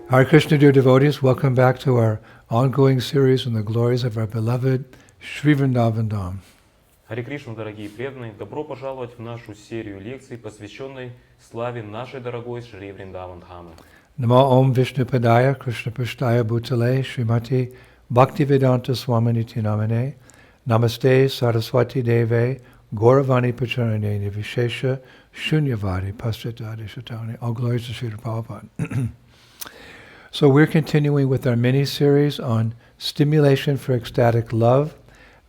Hare Krishna, dear devotees, welcome back to our ongoing series on the glories of our beloved Sri Vrindavan Dham. Харе Кришна, дорогие преданные, добро пожаловать в нашу серию лекций, посвященной славе нашей дорогой Шри Вриндаван Дхамы. Namo Om Vishnu Padaya Krishna Pashtaya Bhutale Srimati Bhaktivedanta Swaminiti Namane Namaste Saraswati Deve Gauravani Pacharane Nivishesha Shunyavadi Paschatadi Shatani. All glories to Sri Prabhupada. So we're continuing with our mini-series on stimulation for ecstatic love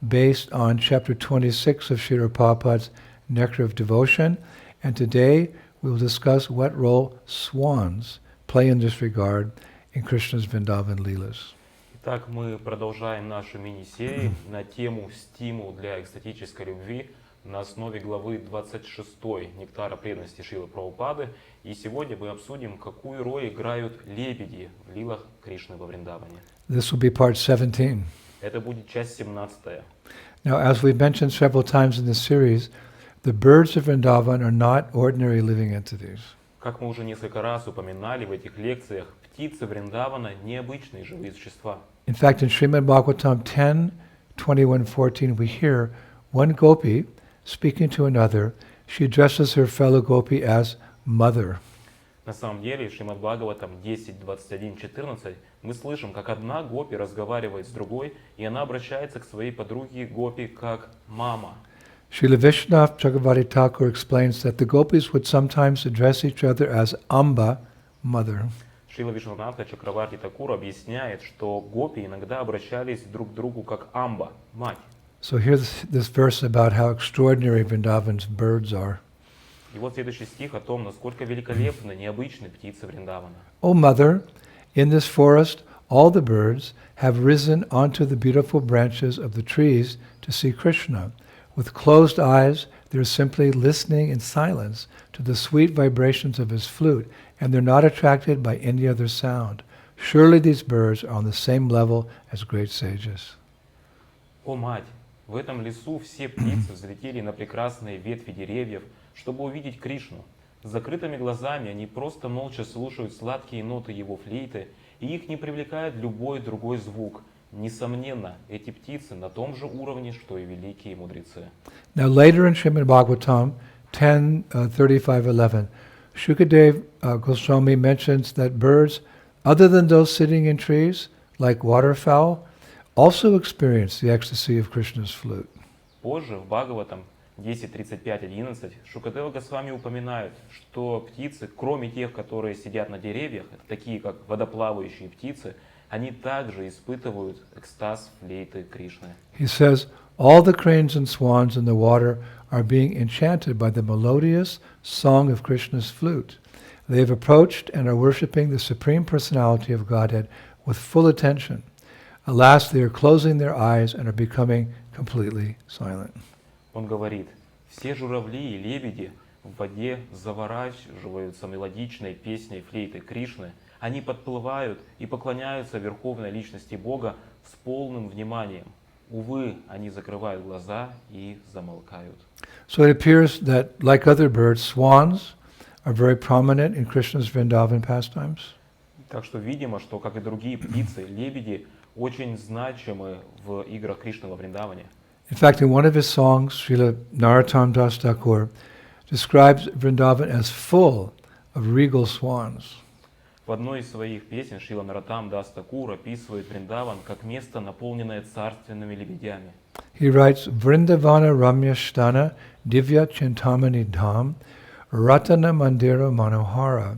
based on chapter 26 of Srila Prabhupada's Nectar of Devotion. And today we will discuss what role swans play in this regard in Krishna's Vrindavan Leelas. Итак, мы продолжаем нашу мини-серию на тему «Стимул для экстатической любви» на основе главы 26 «Нектара преданности» Шрилы Прабхупады. И сегодня мы обсудим, какую роль играют лебеди в лилах Кришны во Вриндаване. This will be part 17. Это будет часть 17. Now, as we've mentioned several times in this series, the birds of Vrindavan are not ordinary living entities. Как мы уже несколько раз упоминали в этих лекциях, птицы Вриндавана необычные живые существа. In fact, in Srimad Bhagavatam 10:21-14, we hear one gopi speaking to another. She addresses her fellow gopi as mother. На самом деле, в Шримад Бхагаватам 10.21.14 мы слышим, как одна гопи разговаривает с другой, и она обращается к своей подруге гопи как мама. Srila Vishnav Chakravarti Thakur explains that the gopis would sometimes address each other as Amba, mother. Шрила Вишванатха Чакраварти Такур объясняет, что гопи иногда обращались друг к другу как Амба, мать. So here's this verse about how extraordinary Vrindavan's birds are. И вот следующий стих о том, насколько великолепны, необычны птицы Вриндавана. O mother, in this forest all the birds have risen onto the beautiful branches of the trees to see Krishna. With closed eyes, they're simply listening in silence to the sweet vibrations of his flute, and they're not attracted by any other sound. Surely these birds are on the same level as great sages. О мать, в этом лесу все птицы взлетели на прекрасные ветви деревьев, чтобы увидеть Кришну. С закрытыми глазами они просто молча слушают сладкие ноты его флейты, и их не привлекает любой другой звук. Несомненно, эти птицы на том же уровне, что и великие мудрецы. Now later in Srimad Bhagavatam 10:35-11, Shukadev Goswami mentions that birds, other than those sitting in trees, like waterfowl, also experience the ecstasy of Krishna's flute. Позже в Бхагаватам 10.35.11 Шукадева Госвами упоминает, что птицы, кроме тех, которые сидят на деревьях, такие как водоплавающие птицы, они также испытывают экстаз флейты Кришны. He says, all the cranes and swans in the water are being enchanted by the melodious song of Krishna's flute. They have approached and are worshipping the Supreme Personality of Godhead with full attention. Alas, they are closing their eyes and are becoming completely silent. Он говорит, все журавли и лебеди в воде завораживаются мелодичной песней флейты Кришны. Они подплывают и поклоняются Верховной Личности Бога с полным вниманием. Увы, они закрывают глаза и замолкают. So it appears that, like other birds, swans are very prominent in Krishna's Vrindavan pastimes. Так что видимо, что, как и другие птицы, лебеди очень значимы в играх Кришны во Вриндаване. In fact, in one of his songs, Srila Narottam Das Thakur describes Vrindavan as full of regal swans. В одной из своих песен Шрила Наротам Дас Такур описывает Вриндаван как место, наполненное царственными лебедями. He writes, Vrindavana Ramya Sthana Divya Chintamani Dham Ratana Mandira Manohara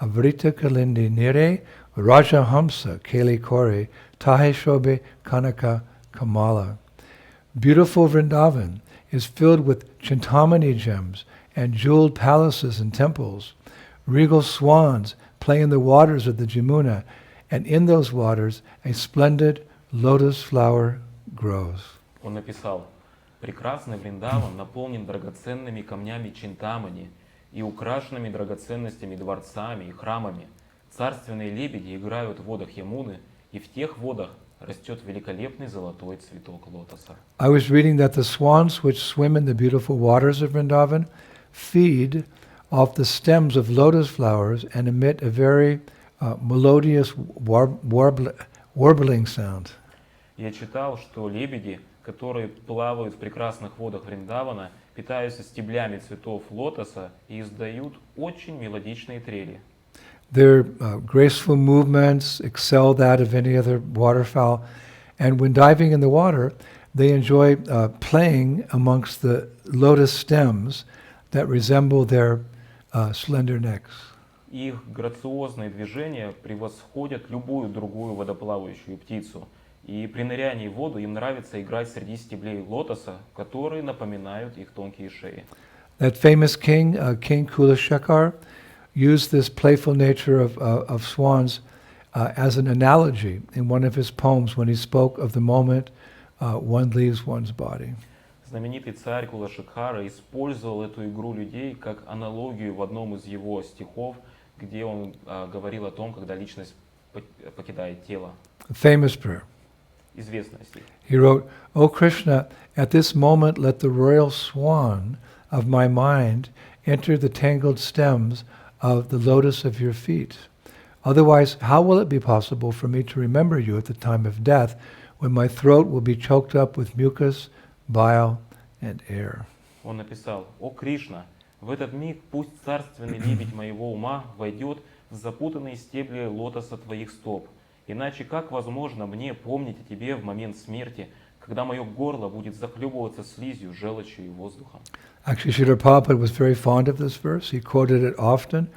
Avrita Kalindi Nire Raja Hamsa Keli Kore Tahe Shobe Kanaka Kamala. Beautiful Vrindavan is filled with Chintamani gems and jeweled palaces and temples. Regal swans play in the waters of the Jamuna, and in those waters a splendid lotus flower grows. Он написал, прекрасный Вриндаван наполнен драгоценными камнями Чинтамани и украшенными драгоценностями дворцами и храмами. Царственные лебеди играют в водах Ямуны, и в тех водах растет великолепный золотой цветок лотоса. I was reading that the swans which swim in the beautiful waters of Vrindavan feed off the stems of lotus flowers and emit a very melodious warbling sound. Я читал, что лебеди, которые плавают в прекрасных водах Вриндавана, питаются стеблями цветов лотоса и издают очень мелодичные трели. Their graceful movements excel that of any other waterfowl, and when diving in the water, they enjoy playing amongst the lotus stems that resemble their slender necks. Их грациозные движения превосходят любую другую водоплавающую птицу. И при нырянии в воду им нравится играть среди стеблей лотоса, которые напоминают их тонкие шеи. That famous king, King Kulashekar, used this playful nature of swans as an analogy in one of his poems when he spoke of the moment one leaves one's body. Знаменитый царь Кулашекхара использовал эту игру людей как аналогию в одном из его стихов, где он говорил о том, когда личность покидает тело. A famous prayer. Известный стих. He wrote, "O Krishna, at this moment let the royal swan of my mind enter the tangled stems of the lotus of your feet. Otherwise, how will it be possible for me to remember you at the time of death, when my throat will be choked up with mucus, bile, and air?" Он написал: «О Кришна, в этот миг пусть царственный лебедь моего ума войдет в запутанные стебли лотоса твоих стоп. Иначе как возможно мне помнить о тебе в момент смерти, когда мое горло будет захлебываться слизью, желчью и воздухом?» Actually, Srila Prabhupada was very fond of this verse. He quoted it often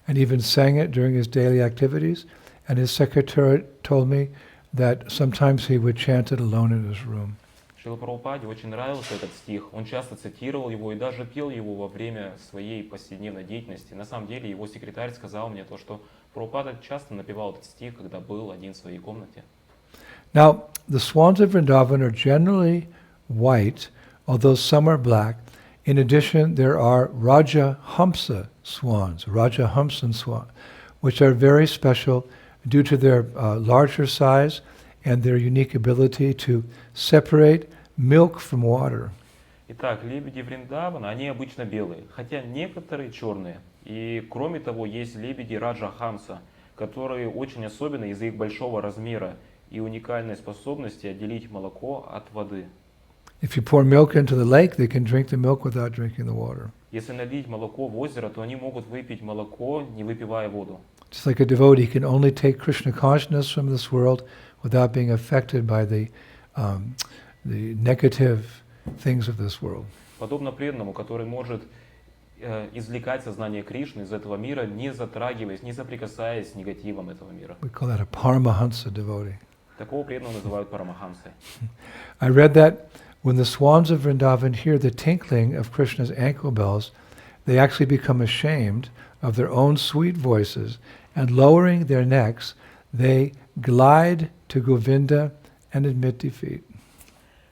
and even sang it during his daily activities. And his secretary told me that sometimes he would chant it alone in his room. Шрила Прабхупаде очень нравился этот стих. Он часто цитировал его и даже пел его во время своей повседневной деятельности. На самом деле его секретарь сказал мне то, что Прабхупада часто напевал этот стих, когда был один в своей комнате. Now, the swans of Vrindavan are generally white, although some are black. In addition, there are Raja Hamsa swans, which are very special due to their larger size and their unique ability to separate milk from water. Итак, лебеди Вриндавана, они обычно белые, хотя некоторые черные. И кроме того, есть лебеди Раджа Хамса, которые очень особенны из-за их большого размера и уникальной способности отделить молоко от воды. If you pour milk into the lake, they can drink the milk without drinking the water. Если налить молоко в озеро, то они могут выпить молоко, не выпивая воду. Just like a devotee can only take Krishna consciousness from this world without being affected by the negative things of this world. Подобно преданному, который может извлекать сознание Кришны из этого мира, не затрагиваясь, не соприкасаясь с негативом этого мира. We call that a Paramahansa devotee. Такого преданного называют парамахамсой. I read that when the swans of Vrindavan hear the tinkling of Krishna's ankle bells, they actually become ashamed of their own sweet voices, and lowering their necks, they glide to Govinda and admit defeat.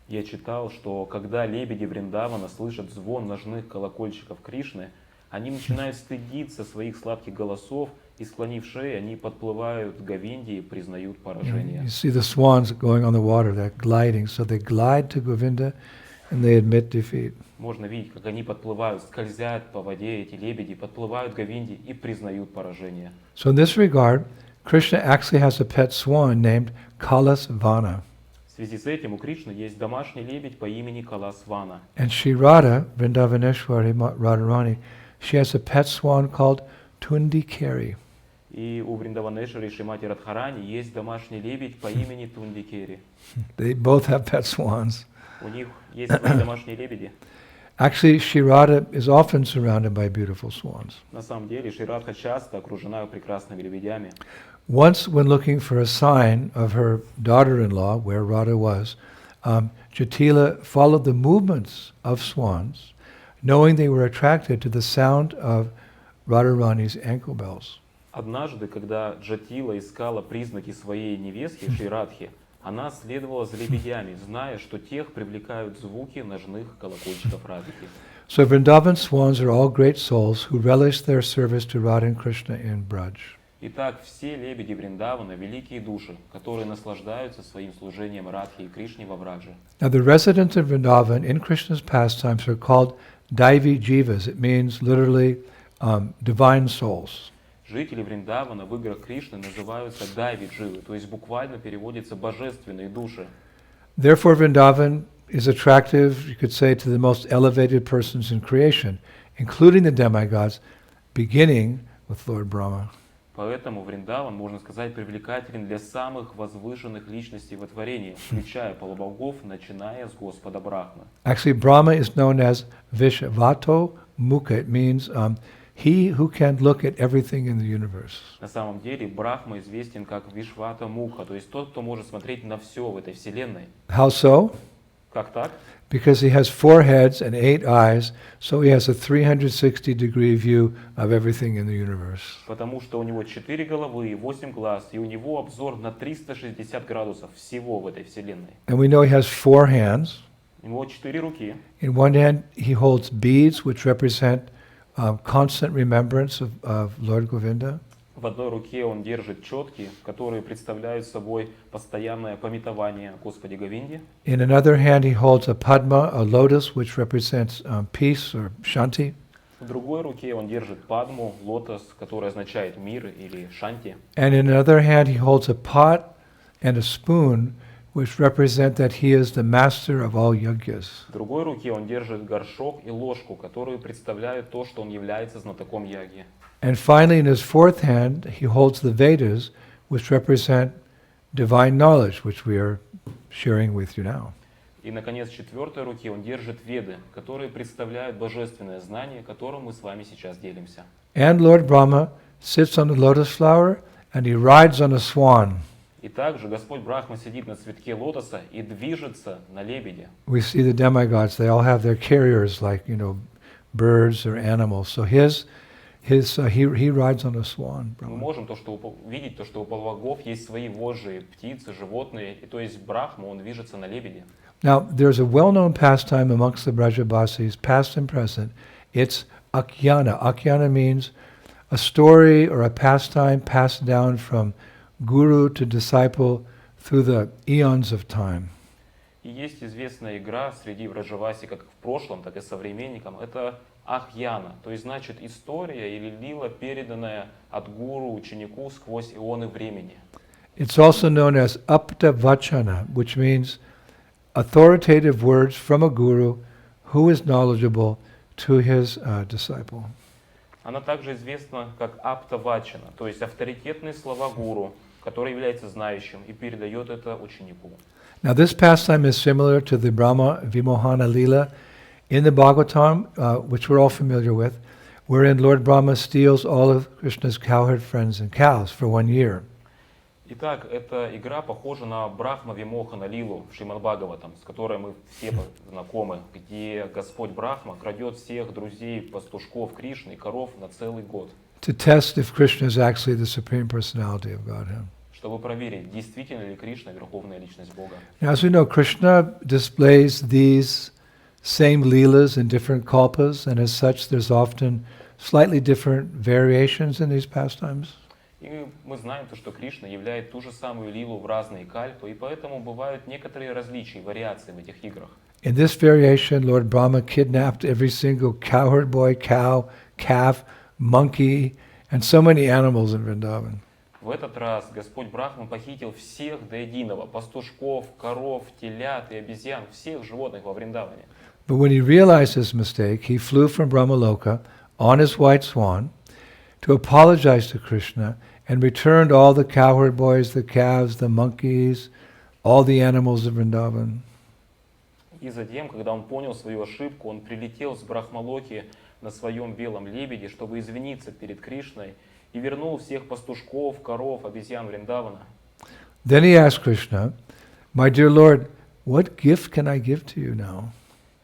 Я читал, что когда лебеди Вриндавана слышат звон ножных колокольчиков Кришны, они начинают стыдиться своих сладких голосов, и, склонив шеи, они подплывают к Говинде и признают поражение. You see the swans going on the water, they're gliding, so they glide to Govinda and they admit defeat. Можно видеть, как они подплывают, скользят по воде, эти лебеди, подплывают к Говинде и признают поражение. So in this regard, Krishna actually has a pet swan named Kalasvana. В связи с этим у Кришны есть домашний лебедь по имени Каласвана. And Shri Radha, Vrindavaneshwari Radharani, she has a pet swan called Tundikeri. И у Вриндаванешвари Шримати Радхарани есть домашний лебедь по имени Тундикери. They both have pet swans. У них есть свои домашние лебеди. Actually, Shri Radha is often surrounded by beautiful swans. На самом деле Шри Радха часто окружена прекрасными лебедями. Once, when looking for a sign of her daughter-in-law, where Radha was, Jatila followed the movements of swans, knowing they were attracted to the sound of Radharani's ankle bells. Однажды, когда Джатила искала признаки своей невестки Шри Радхи, она следовала за лебедями, зная, что тех привлекают звуки ножных колокольчиков Радхи. So Vrindavan swans are all great souls who relish their service to Radha and Krishna in Braj. Итак, все лебеди Вриндавана – великие души, которые наслаждаются своим служением Радхи и Кришне во Брадже. Now the residents of Vrindavan in Krishna's pastimes are called Daivi Jivas. It means literally divine souls. Жители Вриндавана в играх Кришны называются дайвидживы, то есть буквально переводится божественные души. Therefore, Vrindavan is attractive, you could say, to the most elevated persons in creation, including the demigods, beginning with Lord Brahma. Поэтому Вриндаван, можно сказать, привлекателен для самых возвышенных личностей во творении, включая полубогов, начиная с Господа Брахмы. Actually, Brahma is known as Vishvato Mukha. It means he who can look at everything in the universe. На самом деле Брахма известен как Вишвата Муха, то есть тот, кто может смотреть на все в этой вселенной. How so? Как так? Because he has 4 heads and 8 eyes, so he has a 360-degree view of everything in the universe. Потому что у него 4 головы и 8 глаз, и у него обзор на 360 градусов всего в этой вселенной. And we know he has 4 hands. У него 4 руки. In one hand, he holds beads, which represent constant remembrance of Lord Govinda. В одной руке он держит четки, которые представляют собой постоянное памятование о Господе Говинде. In another hand, he holds a padma, a lotus, which represents peace or shanti. В другой руке он держит падму, лотос, который означает мир или шанти. And in another hand, he holds a pot and a spoon, which represent that he is the master of all yagyas. В другой руке он держит горшок и ложку, которые представляют то, что он является знатоком яги. And finally, in his 4th hand, he holds the Vedas, which represent divine knowledge, which we are sharing with you now. И, наконец, в 4-й руке он держит веды, которые представляют божественное знание, которым мы с вами сейчас делимся. And Lord Brahma sits on the lotus flower, and he rides on a swan. И также Господь Брахма сидит на цветке лотоса и движется на лебеде. We see the demigods; they all have their carriers, like birds or animals. So he rides on a swan. Мы можем видеть то, что у полубогов есть свои вожжи, птицы, животные, и то есть Брахма, он движется на лебеде. Now, there's a well-known pastime amongst the Brajabasis, past and present. It's Akhyana. Akhyana means a story or a pastime passed down from guru to disciple through the eons of time. И есть известная игра среди Враджаваси, как в прошлом, так и современникам. Это Ахьяна, то есть значит история или лила, переданная от гуру ученику сквозь ионы времени. It's also known as Apta Vachana, which means authoritative words from a guru who is knowledgeable to his disciple. Она также известна как Апта Вачана, то есть авторитетные слова гуру, который является знающим и передает это ученику. Now this pastime is similar to the Brahma Vimohana Lila in the Bhagavatam, which we're all familiar with, wherein Lord Brahma steals all of Krishna's cowherd friends and cows for 1 year. Итак, эта игра похожа на Брахма Вимохана Лилу в Шримад Бхагаватам, с которой мы все знакомы, где Господь Брахма крадет всех друзей, пастушков Кришны и коров на целый год. To test if Krishna is actually the Supreme Personality of Godhead. Чтобы проверить, действительно ли Кришна Верховная Личность Бога. Now, as we know, Krishna displays these same leelas in different kalpas, and as such, there's often slightly different variations in these pastimes. И мы знаем, что Кришна являет ту же самую лилу в разные кальпы, и поэтому бывают некоторые различия, вариации в этих играх. In this variation, Lord Brahma kidnapped every single cowherd boy, cow, calf, monkey, and so many animals in Vrindavan. В этот раз Господь Брахма похитил всех до единого, пастушков, коров, телят и обезьян, всех животных во Вриндаване. But when he realized his mistake, he flew from Brahmaloka on his white swan to apologize to Krishna and returned all the cowherd boys, the calves, the monkeys, all the animals of Vrindavan. И затем, когда он понял свою ошибку, он прилетел с Брахмалоки на своем белом лебеде, чтобы извиниться перед Кришной, и вернул всех пастушков, коров, обезьян Вриндавана. Then he asked Krishna, "My dear Lord, what gift can I give to you now?"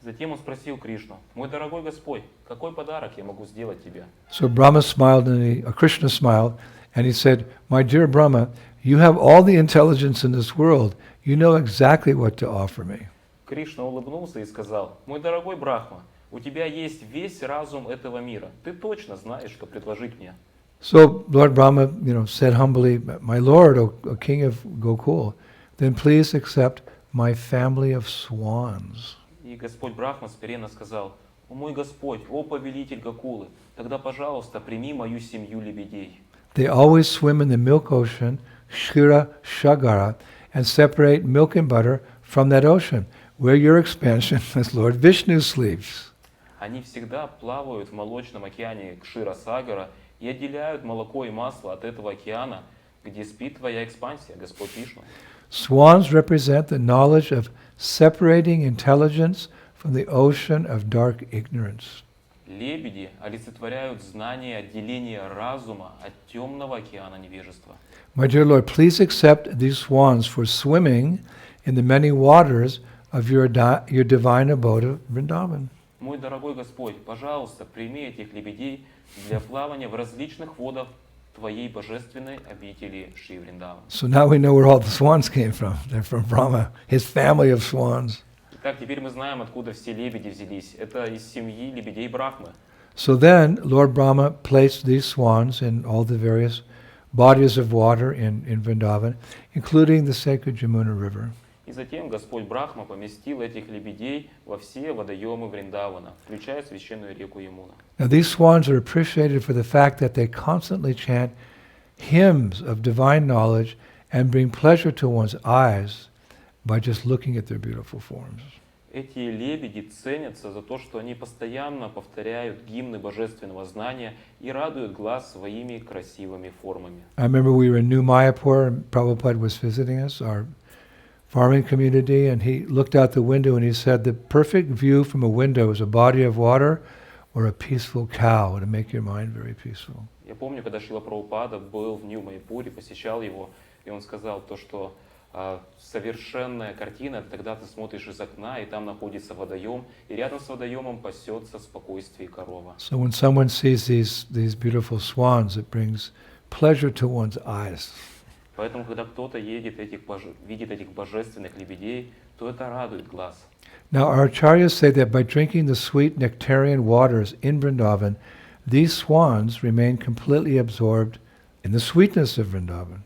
Затем он спросил Кришну: «Мой дорогой Господь, какой подарок я могу сделать тебе?» So Brahma smiled, Krishna smiled, and he said, "My dear Brahma, you have all the intelligence in this world. You know exactly what to offer me." Кришна улыбнулся и сказал: «Мой дорогой Брахма, у тебя есть весь разум этого мира. Ты точно знаешь, что предложить мне». So Lord Brahma, said humbly, "My Lord, O King of Gokul, then please accept my family of swans." И Господь Брахма смиренно сказал: «О мой Господь, о повелитель Гокулы, тогда, пожалуйста, прими мою семью лебедей». They always swim in the milk ocean, Kshira Shagara, and separate milk and butter from that ocean, where your expansion as Lord Vishnu sleeps. Они всегда плавают в молочном океане Кшира-Сагара и отделяют молоко и масло от этого океана, где спит твоя экспансия, Господь Вишну. Swans represent the knowledge of separating intelligence from the ocean of dark ignorance. Лебеди олицетворяют знание отделения разума от темного океана невежества. My dear Lord, please accept these swans for swimming in the many waters of your divine abode of Vrindavan. Мой дорогой Господь, пожалуйста, прими этих лебедей для плавания в различных водах Твоей божественной обители Шри Вриндаван. So now we know where all the swans came from. They're from Brahma, his family of swans. Итак, теперь мы знаем, откуда все лебеди взялись. Это из семьи лебедей Брахмы. So then, Lord Brahma placed these swans in all the various bodies of water in Vrindavan, including the sacred Yamuna River. И затем Господь Брахма поместил этих лебедей во все водоемы Вриндавана, включая священную реку Ямуна. Now these swans are appreciated for the fact that they constantly chant hymns of divine knowledge and bring pleasure to one's eyes by just looking at their beautiful forms. Эти лебеди ценятся за то, что они постоянно повторяют гимны божественного знания и радуют глаз своими красивыми формами. I remember we were in New Mayapur and Prabhupada was visiting us, our farming community, and he looked out the window and he said, the perfect view from a window is a body of water or a peaceful cow. It'll make your mind very peaceful. Я помню, когда Шрила Прабхупада был в Нью-Майпуре, посещал его, и он сказал то, что совершенная картина, тогда ты смотришь из окна, и там находится водоем, и рядом с водоемом пасется спокойствие корова. So when someone sees these beautiful swans, it brings pleasure to one's eyes. Поэтому, когда кто-то видит этих божественных лебедей, то это радует глаз. Now our acharyas say that by drinking the sweet nectarian waters in Vrindavan, these swans remain completely absorbed in the sweetness of Vrindavan.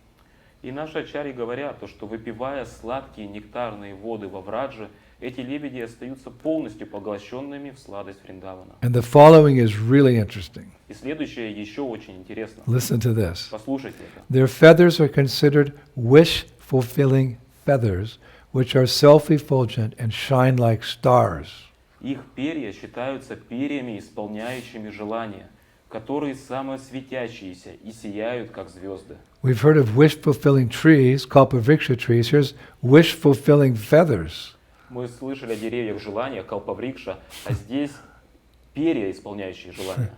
И наши ачарьи говорят, то, что выпивая сладкие нектарные воды во Врадже, эти лебеди остаются полностью поглощенными в сладость Вриндавана. And the following is really interesting. И следующее еще очень интересно. Listen to this. Послушайте это. Their feathers are considered wish-fulfilling feathers, which are self-effulgent and shine like stars. Их перья считаются перьями, исполняющими желания, которые самосветящиеся и сияют, как звезды. We've heard of wish-fulfilling trees, kalpavriksha trees. Here's wish-fulfilling feathers. Мы слышали о деревьях желания, калпаврикша, а здесь перья, исполняющие желания.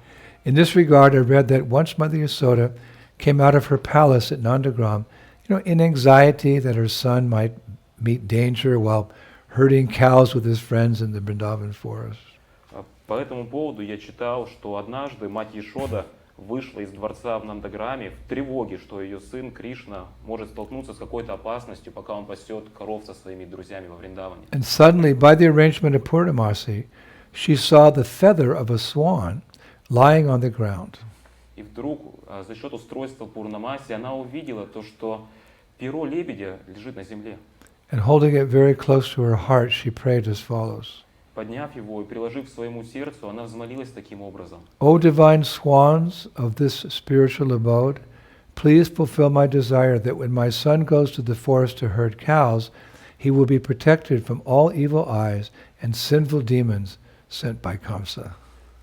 In this regard, I read that once Mother Yasoda came out of her palace at Nandagram, in anxiety that her son might meet danger while herding cows with his friends in the Vrindavan forest. По этому поводу я читал, что однажды мать Яшода вышла из дворца в Нандаграме в тревоге, что ее сын Кришна может столкнуться с какой-то опасностью, пока он пасет коров со своими друзьями во Вриндаване. And suddenly, by the arrangement of Purnamasi, she saw the feather of a swan lying on the ground. И вдруг, за счет устройства Пурнамаси, она увидела то, что перо лебедя лежит на земле. And holding it very close to her heart, she prayed as follows. Подняв его и приложив к своему сердцу, она взмолилась таким образом. O divine swans of this spiritual abode, please fulfill my desire that when my son goes to the forest to herd cows, he will be protected from all evil eyes and sinful demons sent by Kamsa.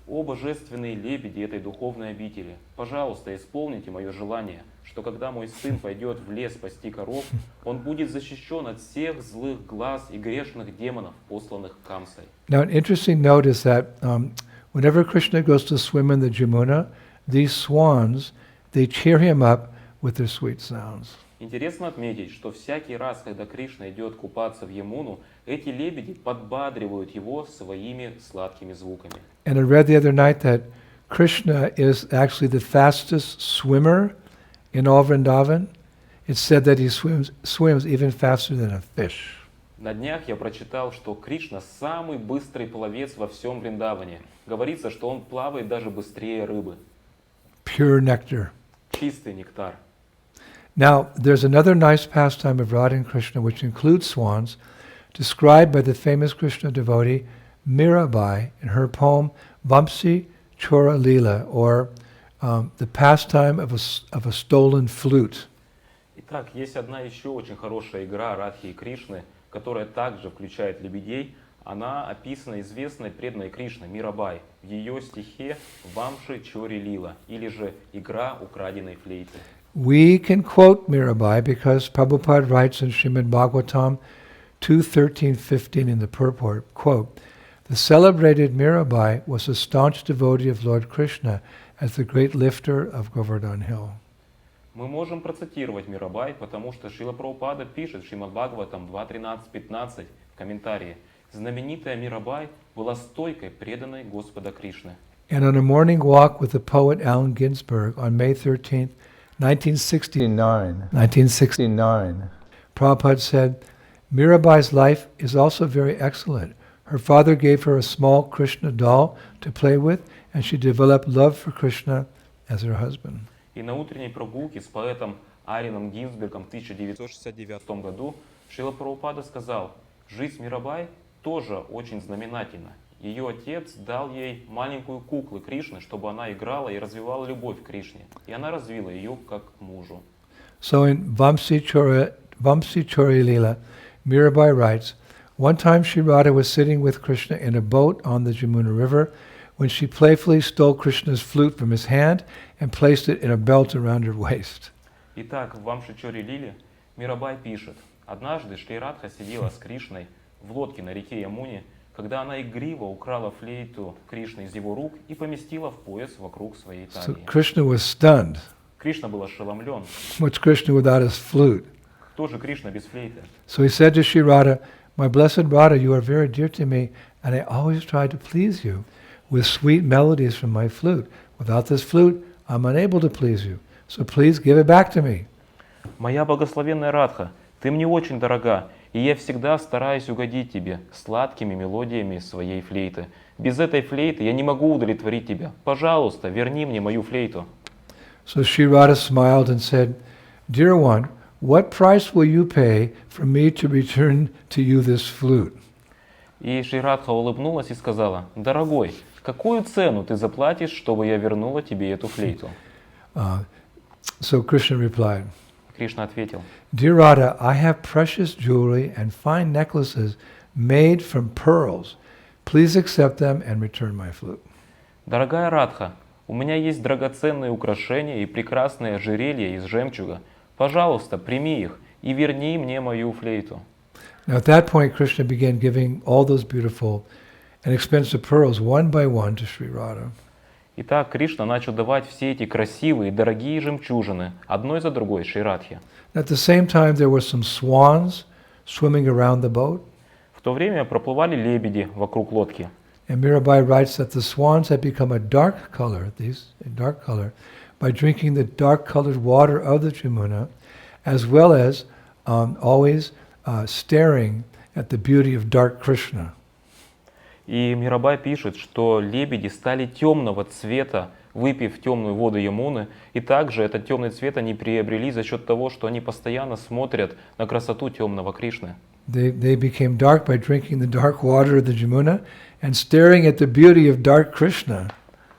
О божественные лебеди этой духовной обители, пожалуйста, исполните мое желание, что когда мой сын пойдет в лес пасти коров, он будет защищен от всех злых глаз и грешных демонов, посланных Камсой. Now, an interesting note is that whenever Krishna goes to swim in the Jamuna, these swans, they cheer him up with their sweet sounds. Интересно отметить, что всякий раз, когда Кришна идет купаться в Ямуну, эти лебеди подбадривают его своими сладкими звуками. And I read the other night that Krishna is actually the fastest swimmer in all Vrindavan. It's said that he swims even faster than a fish. На днях я прочитал, что Кришна самый быстрый пловец во всем Вриндаване. Говорится, что он плавает даже быстрее рыбы. Pure nectar. Чистый нектар. Now, there's another nice pastime of Radha and Krishna which includes swans, described by the famous Krishna devotee Mirabai in her poem Vamsi Chora Leela, or the pastime of a stolen flute. Итак, есть одна еще очень хорошая игра Радхи и Кришны, которая также включает лебедей. Она описана известной преданной Кришны Мирабай в ее стихе «Вамши Чори Лила» или же «Игра украденной флейты». We can quote Mirabai because Prabhupada writes in Srimad Bhagavatam 2:13-15 in the purport, quote, "The celebrated Mirabai was a staunch devotee of Lord Krishna as the great lifter of Govardhan Hill." Мы можем процитировать Мирабай, потому что Шрила Прабхупада пишет в Шримад Бхагаватам 2.13-15 в комментарии: знаменитая Мирабай была стойкой, преданной Господа Кришны. And on a morning walk with the poet Allen Ginsberg on May 13th, 1969, Prabhupada said, "Mirabai's life is also very excellent. Her father gave her a small Krishna doll to play with, and she developed love for Krishna as her husband." И на утренней прогулке с поэтом Арином Гинзбергом в 1969 году Шрила Прабхупада сказал: жизнь Мирабай тоже очень знаменательна. Ее отец дал ей маленькую куклу Кришны, чтобы она играла и развивала любовь к Кришне. И она развила ее как к мужу. So in Vamsi Chori Lila, Mirabai writes, "One time Sri Radha was sitting with Krishna in a boat on the Jamuna River when she playfully stole Krishna's flute from his hand and placed it in a belt around her waist." Итак, в Вамши Чори Лиле Мирабай пишет: однажды Шри Радха сидела с Кришной в лодке на реке Ямуне, когда она игриво украла флейту Кришны из его рук и поместила в пояс вокруг своей So талии. Krishna was stunned. Кришна был ошеломлен. What's Krishna without his flute? Кто же Кришна без флейты? So he said to Sri Radha, "My blessed Radha, you are very dear to me, and I always try to please you with sweet melodies from my flute. Without this flute, I'm unable to please you. So please give it back to me." Моя благословенная Радха, ты мне очень дорога, и я всегда стараюсь угодить тебе сладкими мелодиями своей флейты. Без этой флейты я не могу удовлетворить тебя. Пожалуйста, верни мне мою флейту. So Sri Radha smiled and said, "Dear one, what price will you pay for me to return to you this flute?" И Шри Радха улыбнулась и сказала: дорогой, какую цену ты заплатишь, чтобы я вернула тебе эту флейту? So Krishna replied, Кришна ответил: "Dear Radha, I have precious jewelry and fine necklaces made from pearls. Please accept them and return my flute." дорогая Радха, у меня есть драгоценные украшения и прекрасные ожерелья из жемчуга. Пожалуйста, прими их и верни мне мою флейту. Now at that point, Krishna began giving all those beautiful and expensive pearls one by one to Sri Radha. Итак, Кришна начал давать все эти красивые, дорогие жемчужины, одной за другой Шри Радхе. At the same time, there were some swans swimming around the boat. В то время проплывали лебеди вокруг лодки. And Mirabai writes that the swans had become a dark color, by drinking the dark-colored water of the Jamuna, as well as always staring at the beauty of dark Krishna. И Мирабай пишет, что лебеди стали темного цвета, выпив темную воду Ямуны, и также этот темный цвет они приобрели за счет того, что они постоянно смотрят на красоту темного Кришны. They became dark by drinking the dark water of the Jamuna and staring at the beauty of dark Krishna.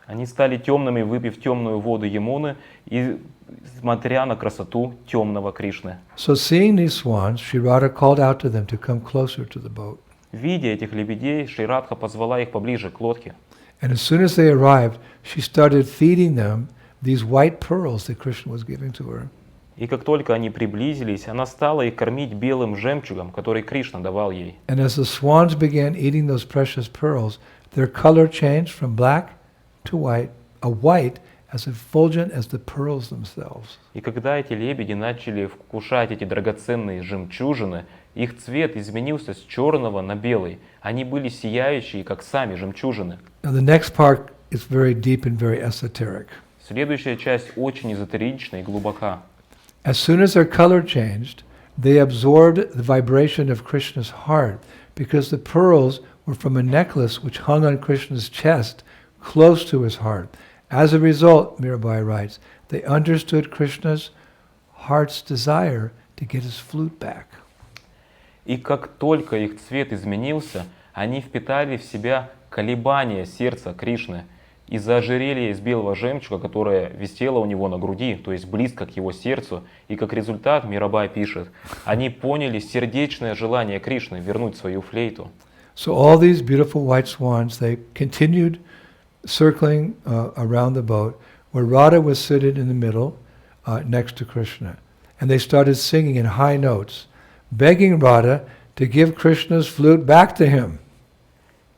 Они стали темными, выпив темную воду Ямуны и смотря на красоту темного Кришны. So seeing these swans, Sri Radha called out to them to come closer to the boat. Видя этих лебедей, Шри Радха позвала их поближе к лодке. And as soon as they arrived, she started feeding them these white pearls that Krishna was giving to her. И как только они приблизились, она стала их кормить белым жемчугом, который Кришна давал ей. And as the swans began eating those precious pearls, their color changed from black to white, a white as effulgent as the pearls themselves. И когда эти лебеди начали вкушать эти драгоценные жемчужины, их цвет изменился с черного на белый. Они были сияющие, как сами жемчужины. Now the next part is very deep and very esoteric. Следующая часть очень эзотерична и глубока. As soon as their color changed, they absorbed the vibration of Krishna's heart because the pearls were from a necklace which hung on Krishna's chest close to his heart. As a result, Mirabai writes, they understood Krishna's heart's desire to get his flute back. И как только их цвет изменился, они впитали в себя колебания сердца Кришны. из-за ожерелья из белого жемчуга, которое висело у него на груди, то есть близко к его сердцу, и как результат, Мирабай пишет, они поняли сердечное желание Кришны вернуть свою флейту. So all these beautiful white swans, they continued circling around the boat, where Radha was seated in the middle, next to Krishna. And they started singing in high notes, begging Radha to give Krishna's flute back to him.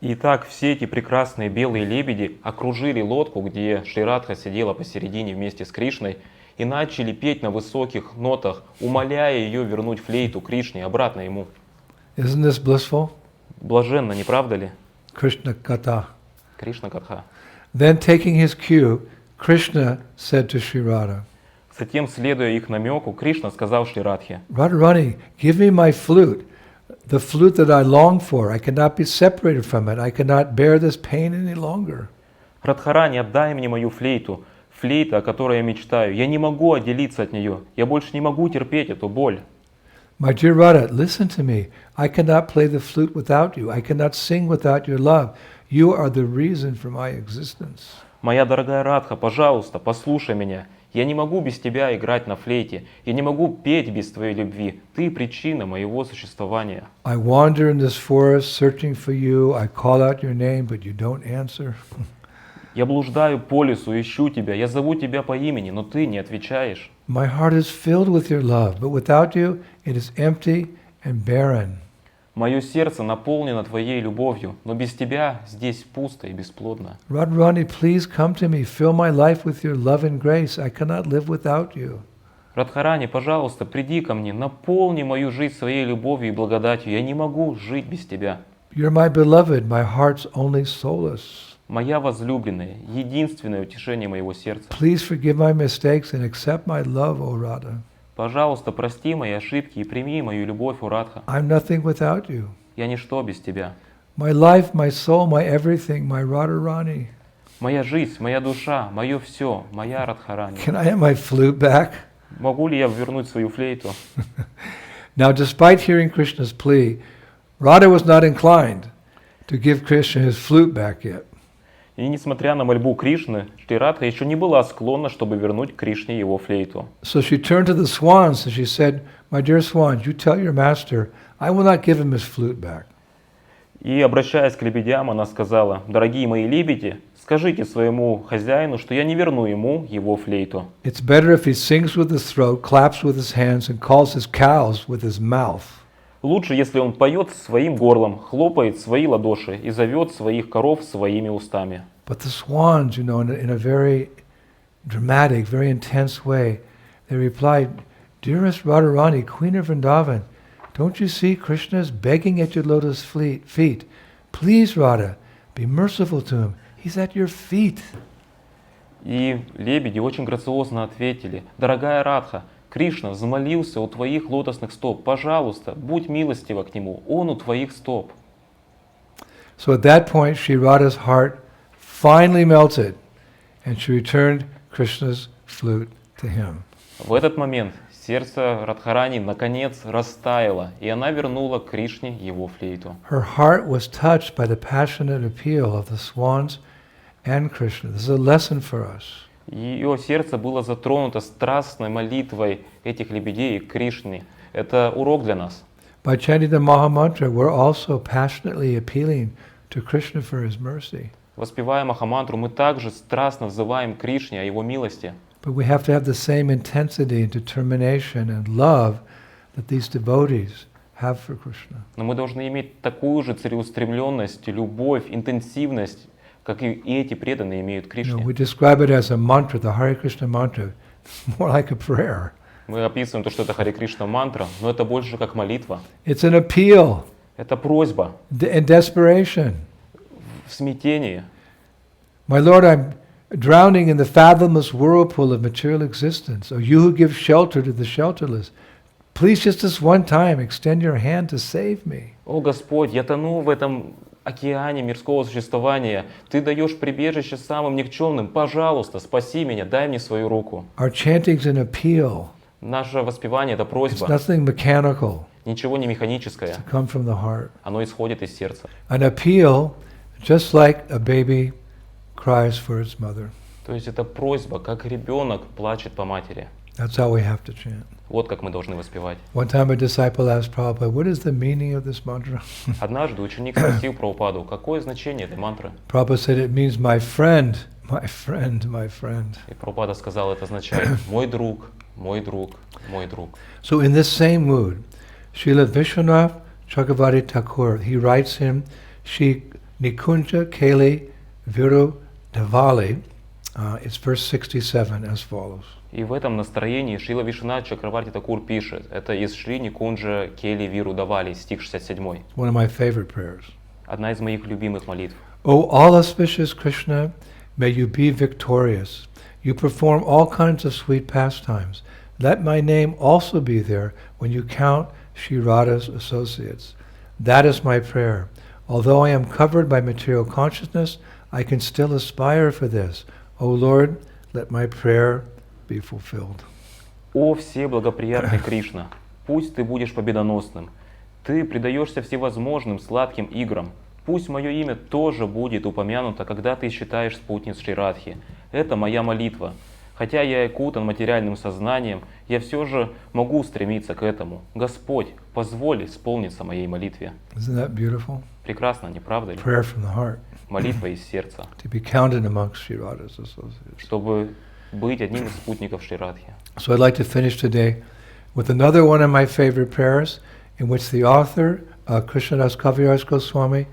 Итак, все эти прекрасные белые лебеди окружили лодку, где Шри Радха сидела посередине вместе с Кришной, и начали петь на высоких нотах, умоляя ее вернуть флейту Кришне обратно ему. Isn't this blissful? Блаженно, не правда ли? Krishna Katha. Кришна Катха. Then taking his cue, Krishna said to Sri Radha, Затем, следуя их намеку, Кришна сказал Шри Радхе: Radharani, give me my flute, the flute that I long for. I cannot be separated from it. I cannot bear this pain any longer. Радхарани, отдай мне мою флейту, флейта, о которой я мечтаю. Я не могу отделиться от нее. Я больше не могу терпеть эту боль. My dear Radha, listen to me. I cannot play the flute without you. I cannot sing without your love. You are the reason for my existence. Моя дорогая Радха, пожалуйста, послушай меня. Я не могу без тебя играть на флейте. Я не могу петь без твоей любви. Ты причина моего существования. I wander in this forest searching for you. I call out your name, but you don't answer. Я блуждаю по лесу, ищу тебя. Я зову тебя по имени, но ты не отвечаешь. My heart is filled with your love, but without you, it is empty and barren. Мое сердце наполнено твоей любовью, но без тебя здесь пусто и бесплодно. Radharani, please come to me. Fill my life with your love and grace. I cannot live without you. Радхарани, пожалуйста, приди ко мне, наполни мою жизнь своей любовью и благодатью. Я не могу жить без тебя. You're my beloved, my heart's only solace. Моя возлюбленная, единственное утешение моего сердца. Please forgive my mistakes and accept my love, O Radha. Пожалуйста, прости мои ошибки и прими мою любовь, о Радха. I'm nothing without you. Я ничто без тебя. My life, my soul, my everything, my Radharani. Моя жизнь, моя душа, мое все, моя Радхарани. Can I have my flute back? Могу ли я вернуть свою флейту? Now, despite hearing Krishna's plea, Radha was not inclined to give Krishna his flute back yet. И несмотря на мольбу Кришны, Шри Радха еще не была склонна, чтобы вернуть Кришне его флейту. So she turned to the swans and she said, My dear swans, you tell your master, I will not give him his flute back. И, обращаясь к лебедям, она сказала: «Дорогие мои лебеди, скажите своему хозяину, что я не верну ему его флейту. It's better if he sings with his throat, claps with his hands, and calls his cows with his mouth. Лучше, если он поет своим горлом, хлопает свои ладоши и зовет своих коров своими устами». But the swans, in a very dramatic, very intense way, they replied, Dearest Radharani, Queen of Vrindavan, don't you see Krishna is begging at your lotus feet? Please, Radha, be merciful to him. He's at your feet. И лебеди очень грациозно ответили: «Дорогая Радха, Кришна взмолился у твоих лотосных стоп. Пожалуйста, будь милостива к нему, он у твоих стоп». So at that point, Sri Radha's heart finally melted, and she returned Krishna's flute to him. В этот момент сердце Радхарани наконец растаяло, и она вернула Кришне его флейту. Her heart was touched by the passionate appeal of the swans and Krishna. This is a lesson for us. Ее сердце было затронуто страстной молитвой этих лебедей к Кришне. Это урок для нас. By chanting the Maha Mantra, we're also passionately appealing to Krishna for his mercy. Воспевая Махамантру, мы также страстно взываем Кришне о его милости. But we have to have the same intensity and determination and love that these devotees have for Krishna. Но мы должны иметь такую же целеустремленность, любовь, интенсивность, как и эти преданные имеют к Кришне. We describe it as a mantra, the Hare Krishna mantra. It's more like a prayer. Мы описываем то, что это Харе Кришна мантра, но это больше как молитва. It's an appeal. Это просьба. In desperation. В смятении. My Lord, I'm drowning in the fathomless whirlpool of material existence. O you who give shelter to the shelterless, please just this one time extend your hand to save me. О Господь, я тону в этом океане мирского существования. Ты даешь прибежище самым никчемным. Пожалуйста, спаси меня, дай мне свою руку. Our chanting is an appeal. Наше воспевание — это просьба. It's nothing mechanical. Ничего не механическое. To come from the heart. Оно исходит из сердца. An appeal, just like a baby cries for its mother. То есть это просьба, как ребенок плачет по матери. That's how we have to chant. Вот как мы должны воспевать. One time a disciple asked Prabhupada, what is the meaning of this mantra? Однажды ученик спросил Прабхупаду, какое значение этой мантры? Prabhupada said it means my friend, my friend, my friend. И Прабхупада сказал, это означает мой друг, мой друг, мой друг. So in this same mood, Srila Vishwanath Chakravarti Thakur, he writes him, Shri Nikunja Keli Viru Devali, it's verse 67 as follows. И в этом настроении Шрила Вишванат Чакраварти Такур пишет, это из Шри Никунджа Кели Виру Давали, стих 67. One of my favorite prayers. Одна из моих любимых молитв. O all auspicious Krishna, may you be victorious. You perform all kinds of sweet pastimes. Let my name also be there when you count Shri Radha's associates. That is my prayer. Although I am covered by material consciousness, I can still aspire for this. O Lord, let my prayer be fulfilled. О всеблагоприятный Кришна, пусть ты будешь победоносным. Ты предаешься всевозможным сладким играм. Пусть мое имя тоже будет упомянуто, когда ты считаешь спутниц Шри Радхи. Это моя молитва. Хотя я окутан материальным сознанием, я все же могу стремиться к этому. Господь, позволь исполниться моей молитве. Isn't that beautiful? Прекрасно, не правда ли? Prayer from the heart. Молитва из сердца. To be counted amongst Shri Radha's associates. Чтобы быть одним из спутников Шри Радхи. So I'd like to finish today with another one of my favorite prayers, in which the author, Krishnadas Kaviraj Goswami,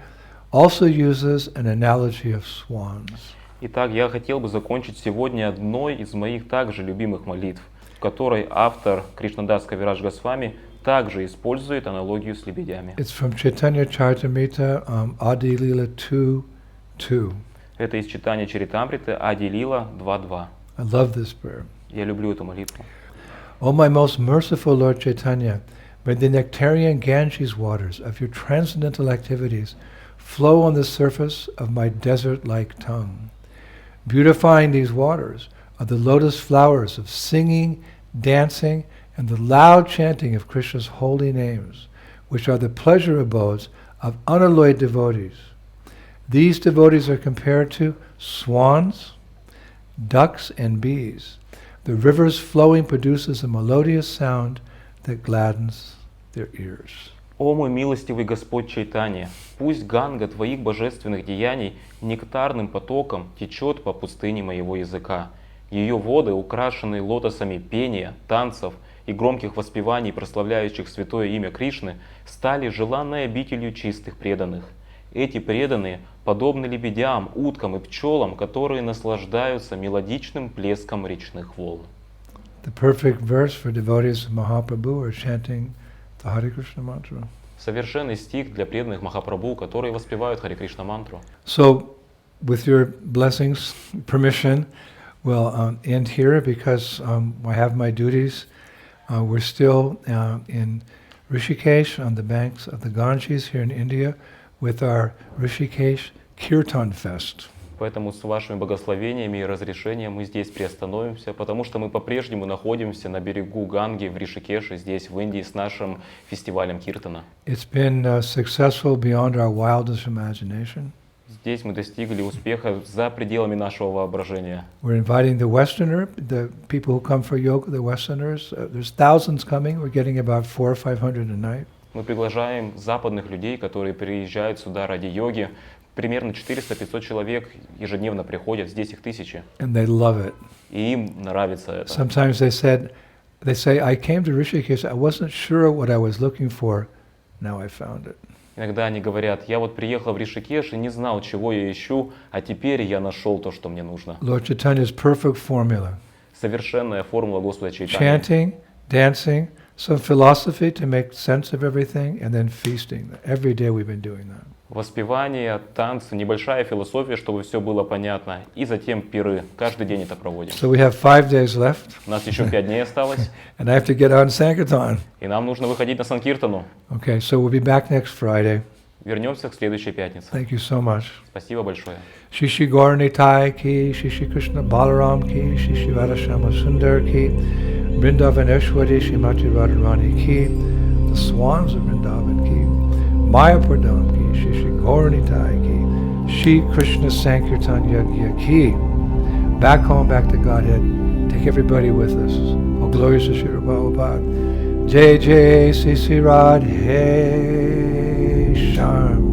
also uses an analogy of swans. Итак, я хотел бы закончить сегодня одной из моих также любимых молитв, в которой автор Кришнадас Кавирадж Госвами также использует аналогию с лебедями. It's from Chaitanya Charitamrita, Adi Lila 2:2. Это из читания Чаритамриты Ади Лила 2.2. I love this prayer. Я люблю эту молитву. O my most merciful Lord Chaitanya, may the nectarian Ganges waters of your transcendental activities flow on the surface of my desert-like tongue. Beautifying these waters are the lotus flowers of singing, dancing, and the loud chanting of Krishna's holy names, which are the pleasure abodes of unalloyed devotees. These devotees are compared to swans, ducks, and bees. The river's flowing produces a melodious sound that gladdens their ears. О мой милостивый Господь Чайтанья, пусть ганга Твоих божественных деяний нектарным потоком течет по пустыне моего языка. Ее воды, украшенные лотосами пения, танцев и громких воспеваний, прославляющих святое имя Кришны, стали желанной обителью чистых преданных. Эти преданные подобны лебедям, уткам и пчелам, которые наслаждаются мелодичным плеском речных волн. The perfect verse for devotees of Mahaprabhu are chanting the Hare Krishna mantra. Совершенный стих для преданных Махапрабху, которые воспевают Харе Кришна мантру. So, with your blessings, permission, we'll end here because I have my duties. We're still in Rishikesh on the banks of the Ganges here in India with our Rishikesh Kirtan Fest. Поэтому с вашими благословениями и разрешением мы здесь приостановимся, потому что мы по-прежнему находимся на берегу Ганги в Ришикеше, здесь в Индии, с нашим фестивалем Киртана. It's been successful beyond our wildest imagination. Здесь мы достигли успеха за пределами нашего воображения. We're inviting the the people who come for yoga, the Westerners. There's thousands coming. We're getting about 400 or 500 a night. Мы приглашаем западных людей, которые приезжают сюда ради йоги. Примерно 400-500 человек ежедневно приходят, здесь их тысячи. And they love it. И им нравится это. Sometimes they say, I came to Rishikesh, I wasn't sure what I was looking for, now I found it. Иногда они говорят, я вот приехал в Ришикеш и не знал, чего я ищу, а теперь я нашел то, что мне нужно. Lord Chaitanya's perfect formula. Совершенная формула Господа Чайтаньи. Chanting, dancing, some philosophy to make sense of everything, and then feasting. Every day we've been doing that. Воспевание, танцы, небольшая философия, чтобы все было понятно. И затем пиры. Каждый день это проводим. So we have 5 days left. У нас еще 5 дней осталось. And I have to get on Sankirtan. И нам нужно выходить на Санкиртану. Okay, so we'll be back next Friday. Вернемся к следующей пятнице. Thank you so much. Спасибо большое. Shri Shri Gauranitai ki, Shri Shri Krishna Balaram ki, Shri Shri Radhashama Sundar ki, Vrindavaneshwari Shrimati Radharani ki, the swans of Vrindavan ki, Mayapur Dham ki, Shri Shri Gauranitai ki, Shri Krishna Sankirtan Yagya Ki. Back home, back to Godhead. Take everybody with us. All glories to Shri Prabhupada. Jai Jai Sri Sri Radhe Sharma.